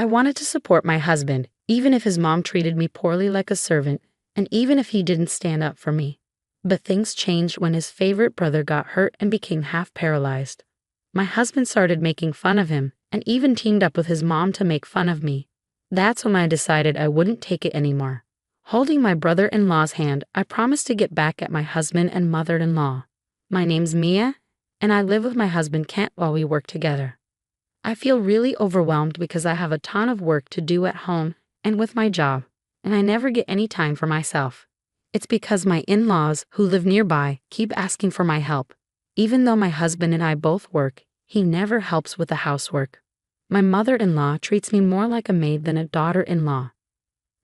I wanted to support my husband, even if his mom treated me poorly like a servant, and even if he didn't stand up for me. But things changed when his favorite brother got hurt and became half paralyzed. My husband started making fun of him, and even teamed up with his mom to make fun of me. That's when I decided I wouldn't take it anymore. Holding my brother-in-law's hand, I promised to get back at my husband and mother-in-law. My name's Mia, and I live with my husband Kent while we work together. I feel really overwhelmed because I have a ton of work to do at home and with my job, and I never get any time for myself. It's because my in-laws, who live nearby, keep asking for my help. Even though my husband and I both work, he never helps with the housework. My mother-in-law treats me more like a maid than a daughter-in-law.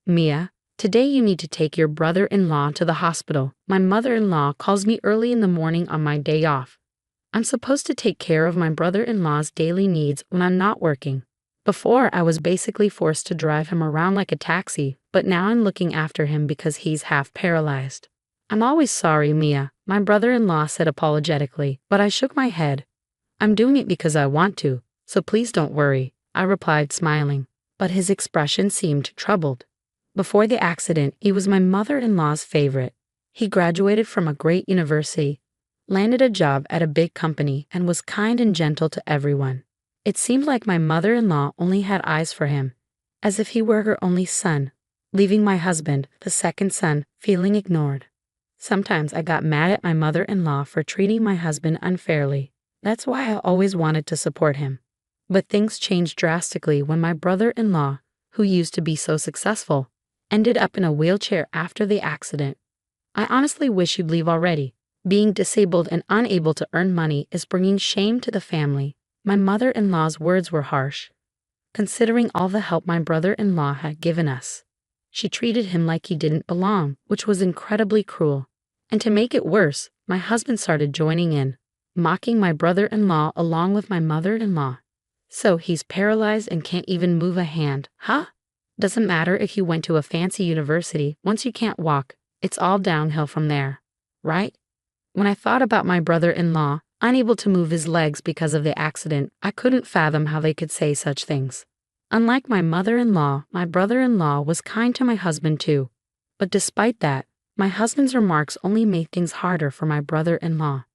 Mia, today you need to take your brother-in-law to the hospital. My mother-in-law calls me early in the morning on my day off. I'm supposed to take care of my brother-in-law's daily needs when I'm not working. Before, I was basically forced to drive him around like a taxi, but now I'm looking after him because he's half paralyzed. I'm always sorry, Mia, my brother-in-law said apologetically, but I shook my head. I'm doing it because I want to, so please don't worry, I replied smiling, but his expression seemed troubled. Before the accident, he was my mother-in-law's favorite. He graduated from a great university, landed a job at a big company, and was kind and gentle to everyone. It seemed like my mother-in-law only had eyes for him, as if he were her only son, leaving my husband, the second son, feeling ignored. Sometimes I got mad at my mother-in-law for treating my husband unfairly. That's why I always wanted to support him. But things changed drastically when my brother-in-law, who used to be so successful, ended up in a wheelchair after the accident. I honestly wish you'd leave already. Being disabled and unable to earn money is bringing shame to the family. My mother-in-law's words were harsh, considering all the help my brother-in-law had given us. She treated him like he didn't belong, which was incredibly cruel. And to make it worse, my husband started joining in, mocking my brother-in-law along with my mother-in-law. So he's paralyzed and can't even move a hand, huh? Doesn't matter if you went to a fancy university, once you can't walk, it's all downhill from there, right? When I thought about my brother-in-law, unable to move his legs because of the accident, I couldn't fathom how they could say such things. Unlike my mother-in-law, my brother-in-law was kind to my husband too. But despite that, my husband's remarks only made things harder for my brother-in-law.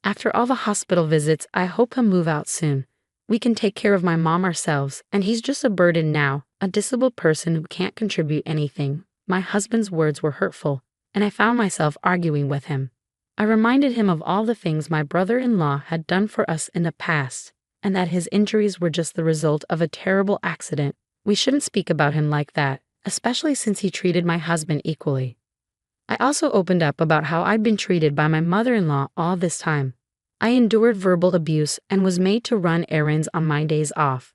After all the hospital visits, I hope he'll move out soon. We can take care of my mom ourselves, and he's just a burden now, a disabled person who can't contribute anything. My husband's words were hurtful, and I found myself arguing with him. I reminded him of all the things my brother-in-law had done for us in the past, and that his injuries were just the result of a terrible accident. We shouldn't speak about him like that, especially since he treated my husband equally. I also opened up about how I'd been treated by my mother-in-law all this time. I endured verbal abuse and was made to run errands on my days off.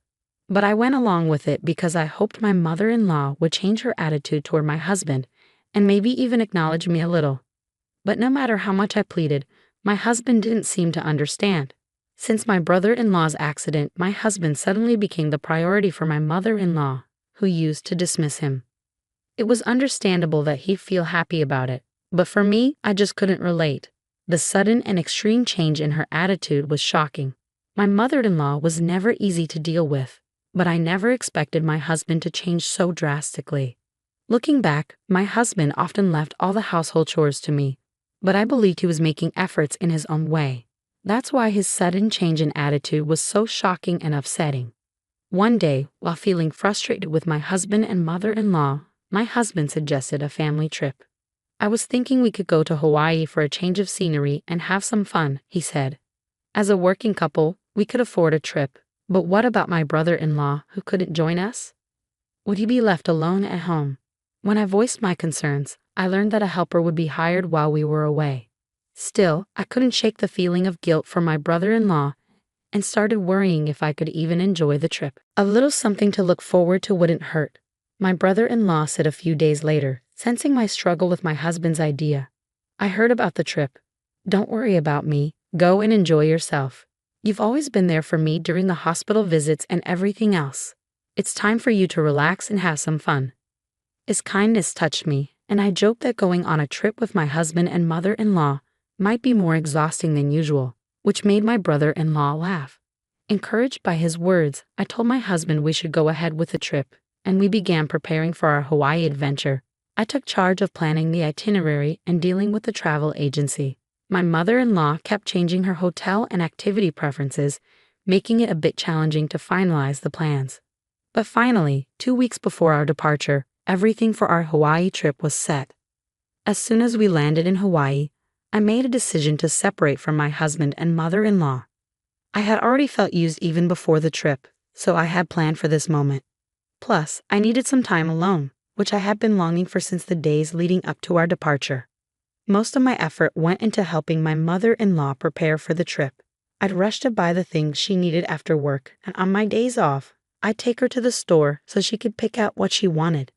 But I went along with it because I hoped my mother-in-law would change her attitude toward my husband and maybe even acknowledge me a little. But no matter how much I pleaded, my husband didn't seem to understand. Since my brother-in-law's accident, my husband suddenly became the priority for my mother-in-law, who used to dismiss him. It was understandable that he'd feel happy about it, but for me, I just couldn't relate. The sudden and extreme change in her attitude was shocking. My mother-in-law was never easy to deal with, but I never expected my husband to change so drastically. Looking back, my husband often left all the household chores to me, but I believed he was making efforts in his own way. That's why his sudden change in attitude was so shocking and upsetting. One day, while feeling frustrated with my husband and mother-in-law, my husband suggested a family trip. I was thinking we could go to Hawaii for a change of scenery and have some fun, he said. As a working couple, we could afford a trip, but what about my brother-in-law who couldn't join us? Would he be left alone at home? When I voiced my concerns, I learned that a helper would be hired while we were away. Still, I couldn't shake the feeling of guilt for my brother-in-law and started worrying if I could even enjoy the trip. A little something to look forward to wouldn't hurt, my brother-in-law said a few days later, sensing my struggle with my husband's idea. I heard about the trip. Don't worry about me, go and enjoy yourself. You've always been there for me during the hospital visits and everything else. It's time for you to relax and have some fun. His kindness touched me, and I joked that going on a trip with my husband and mother-in-law might be more exhausting than usual, which made my brother-in-law laugh. Encouraged by his words, I told my husband we should go ahead with the trip, and we began preparing for our Hawaii adventure. I took charge of planning the itinerary and dealing with the travel agency. My mother-in-law kept changing her hotel and activity preferences, making it a bit challenging to finalize the plans. But finally, 2 weeks before our departure, everything for our Hawaii trip was set. As soon as we landed in Hawaii, I made a decision to separate from my husband and mother-in-law. I had already felt used even before the trip, so I had planned for this moment. Plus, I needed some time alone, which I had been longing for since the days leading up to our departure. Most of my effort went into helping my mother-in-law prepare for the trip. I'd rush to buy the things she needed after work, and on my days off, I'd take her to the store so she could pick out what she wanted.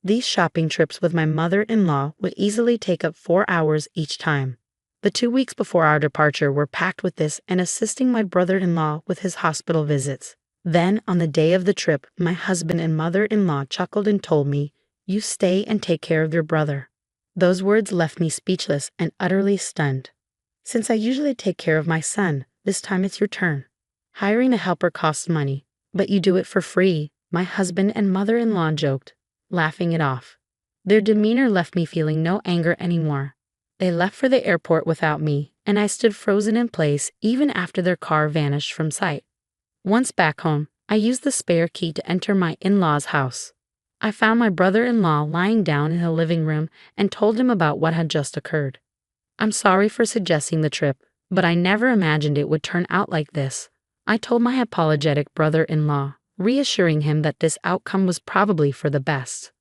These shopping trips with my mother-in-law would easily take up 4 hours each time. The 2 weeks before our departure were packed with this and assisting my brother-in-law with his hospital visits. Then, on the day of the trip, my husband and mother-in-law chuckled and told me, "You stay and take care of your brother." Those words left me speechless and utterly stunned. "Since I usually take care of my son, this time it's your turn. Hiring a helper costs money, but you do it for free," my husband and mother-in-law joked, laughing it off. Their demeanor left me feeling no anger anymore. They left for the airport without me, and I stood frozen in place even after their car vanished from sight. Once back home, I used the spare key to enter my in-laws' house. I found my brother-in-law lying down in the living room and told him about what had just occurred. "I'm sorry for suggesting the trip, but I never imagined it would turn out like this," I told my apologetic brother-in-law, reassuring him that this outcome was probably for the best.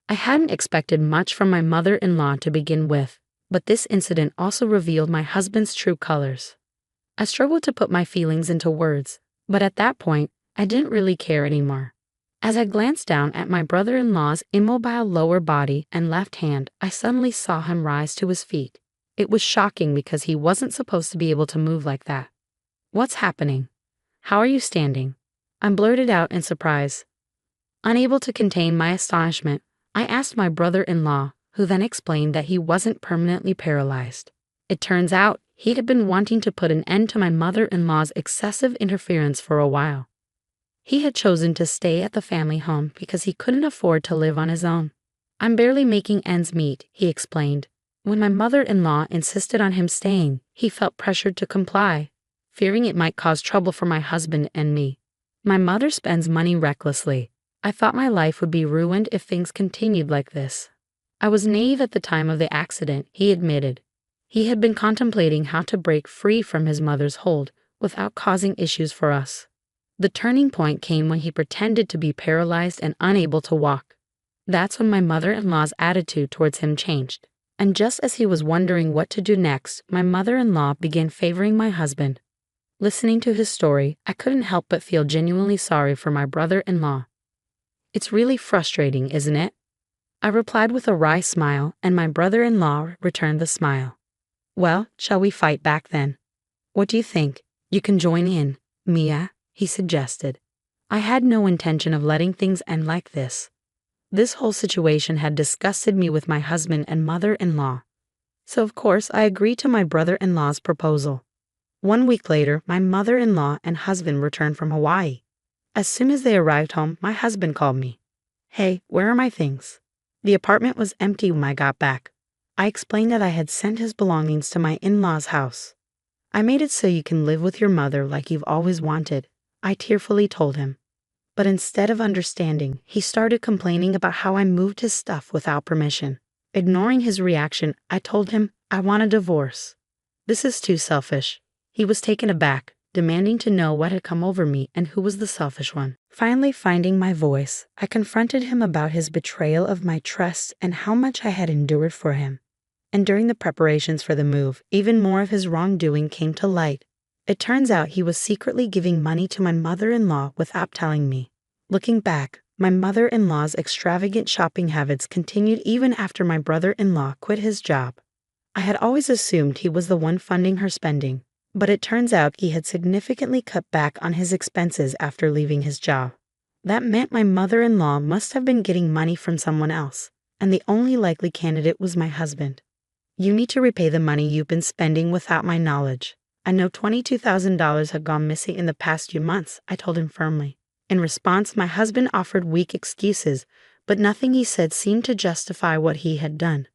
I hadn't expected much from my mother-in-law to begin with, but this incident also revealed my husband's true colors. I struggled to put my feelings into words, but at that point, I didn't really care anymore. As I glanced down at my brother-in-law's immobile lower body and left hand, I suddenly saw him rise to his feet. It was shocking because he wasn't supposed to be able to move like that. "What's happening? How are you standing?" I blurted out in surprise. Unable to contain my astonishment, I asked my brother-in-law, who then explained that he wasn't permanently paralyzed. It turns out he had been wanting to put an end to my mother-in-law's excessive interference for a while. He had chosen to stay at the family home because he couldn't afford to live on his own. "I'm barely making ends meet," he explained. When my mother-in-law insisted on him staying, he felt pressured to comply, fearing it might cause trouble for my husband and me. "My mother spends money recklessly. I thought my life would be ruined if things continued like this." I was naive at the time of the accident, he admitted. He had been contemplating how to break free from his mother's hold without causing issues for us. The turning point came when he pretended to be paralyzed and unable to walk. That's when my mother-in-law's attitude towards him changed. And just as he was wondering what to do next, my mother-in-law began favoring my husband. Listening to his story, I couldn't help but feel genuinely sorry for my brother-in-law. "It's really frustrating, isn't it?" I replied with a wry smile, and my brother-in-law returned the smile. "Well, shall we fight back then? What do you think? You can join in, Mia," he suggested. I had no intention of letting things end like this. This whole situation had disgusted me with my husband and mother-in-law. So of course I agreed to my brother-in-law's proposal. 1 week later, my mother-in-law and husband returned from Hawaii. As soon as they arrived home, my husband called me. "Hey, where are my things?" The apartment was empty when I got back. I explained that I had sent his belongings to my in-laws' house. "I made it so you can live with your mother like you've always wanted," I tearfully told him. But instead of understanding, he started complaining about how I moved his stuff without permission. Ignoring his reaction, I told him I want a divorce. "This is too selfish." He was taken aback, demanding to know what had come over me and who was the selfish one. Finally finding my voice, I confronted him about his betrayal of my trust and how much I had endured for him. And during the preparations for the move, even more of his wrongdoing came to light. It turns out he was secretly giving money to my mother-in-law without telling me. Looking back, my mother-in-law's extravagant shopping habits continued even after my brother-in-law quit his job. I had always assumed he was the one funding her spending, but it turns out he had significantly cut back on his expenses after leaving his job. That meant my mother-in-law must have been getting money from someone else, and the only likely candidate was my husband. "You need to repay the money you've been spending without my knowledge," I know $22,000 had gone missing in the past few months, I told him firmly. In response, my husband offered weak excuses, but nothing he said seemed to justify what he had done.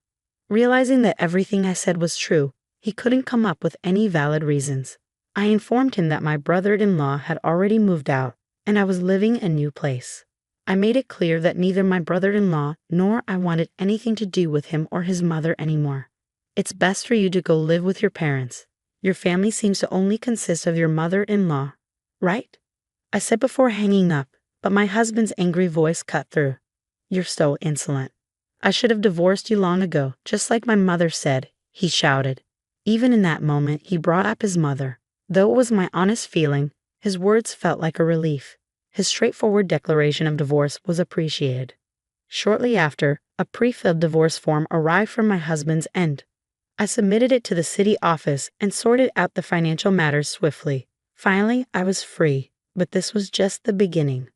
Realizing that everything I said was true, he couldn't come up with any valid reasons. I informed him that my brother-in-law had already moved out, and I was living in a new place. I made it clear that neither my brother-in-law nor I wanted anything to do with him or his mother anymore. It's best for you to go live with your parents. Your family seems to only consist of your mother-in-law, right? I said before hanging up, but my husband's angry voice cut through. You're so insolent. I should have divorced you long ago, just like my mother said, he shouted. Even in that moment, he brought up his mother. Though it was my honest feeling, his words felt like a relief. His straightforward declaration of divorce was appreciated. Shortly after, a pre-filled divorce form arrived from my husband's end. I submitted it to the city office and sorted out the financial matters swiftly. Finally, I was free, but this was just the beginning.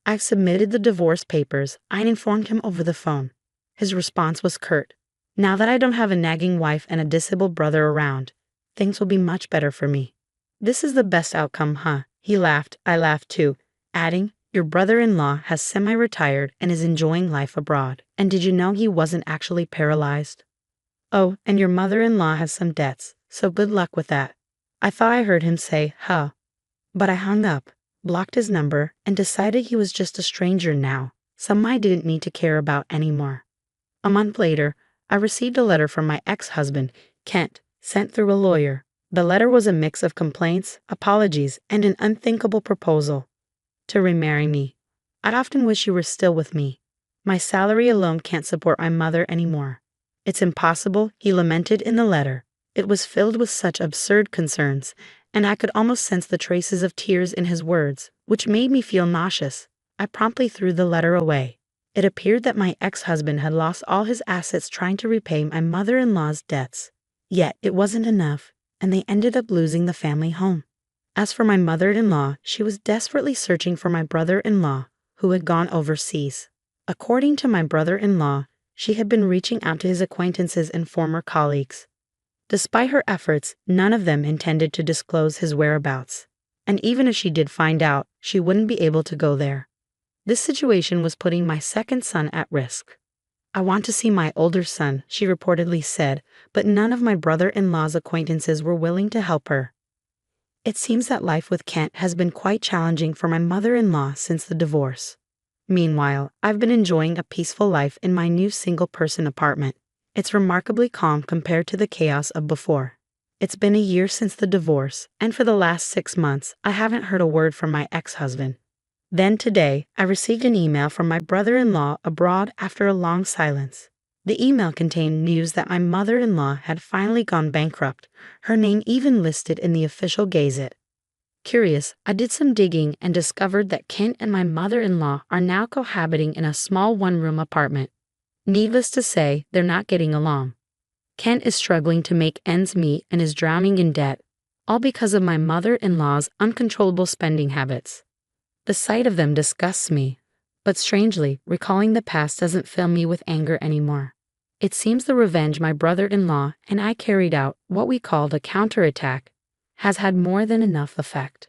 I submitted the divorce papers. I informed him over the phone. His response was curt. Now that I don't have a nagging wife and a disabled brother around, things will be much better for me. This is the best outcome, huh? He laughed. I laughed too, adding, your brother-in-law has semi-retired and is enjoying life abroad. And did you know he wasn't actually paralyzed? Oh, and your mother-in-law has some debts, so good luck with that. I thought I heard him say, huh. But I hung up, blocked his number, and decided he was just a stranger now, someone I didn't need to care about anymore. A month later, I received a letter from my ex-husband, Kent, sent through a lawyer. The letter was a mix of complaints, apologies, and an unthinkable proposal to remarry me. I'd often wish you were still with me. My salary alone can't support my mother anymore. It's impossible, he lamented in the letter. It was filled with such absurd concerns, and I could almost sense the traces of tears in his words, which made me feel nauseous. I promptly threw the letter away. It appeared that my ex-husband had lost all his assets trying to repay my mother-in-law's debts. Yet it wasn't enough, and they ended up losing the family home. As for my mother-in-law, she was desperately searching for my brother-in-law, who had gone overseas. According to my brother-in-law, she had been reaching out to his acquaintances and former colleagues. Despite her efforts, none of them intended to disclose his whereabouts. And even if she did find out, she wouldn't be able to go there. This situation was putting my second son at risk. I want to see my older son, she reportedly said, but none of my brother-in-law's acquaintances were willing to help her. It seems that life with Kent has been quite challenging for my mother-in-law since the divorce. Meanwhile, I've been enjoying a peaceful life in my new single-person apartment. It's remarkably calm compared to the chaos of before. It's been a year since the divorce, and for the last 6 months, I haven't heard a word from my ex-husband. Then today, I received an email from my brother-in-law abroad after a long silence. The email contained news that my mother-in-law had finally gone bankrupt, her name even listed in the official Gazette. Curious, I did some digging and discovered that Kent and my mother-in-law are now cohabiting in a small one-room apartment. Needless to say, they're not getting along. Kent is struggling to make ends meet and is drowning in debt, all because of my mother-in-law's uncontrollable spending habits. The sight of them disgusts me, but strangely, recalling the past doesn't fill me with anger anymore. It seems the revenge my brother-in-law and I carried out, what we called a counterattack, has had more than enough effect.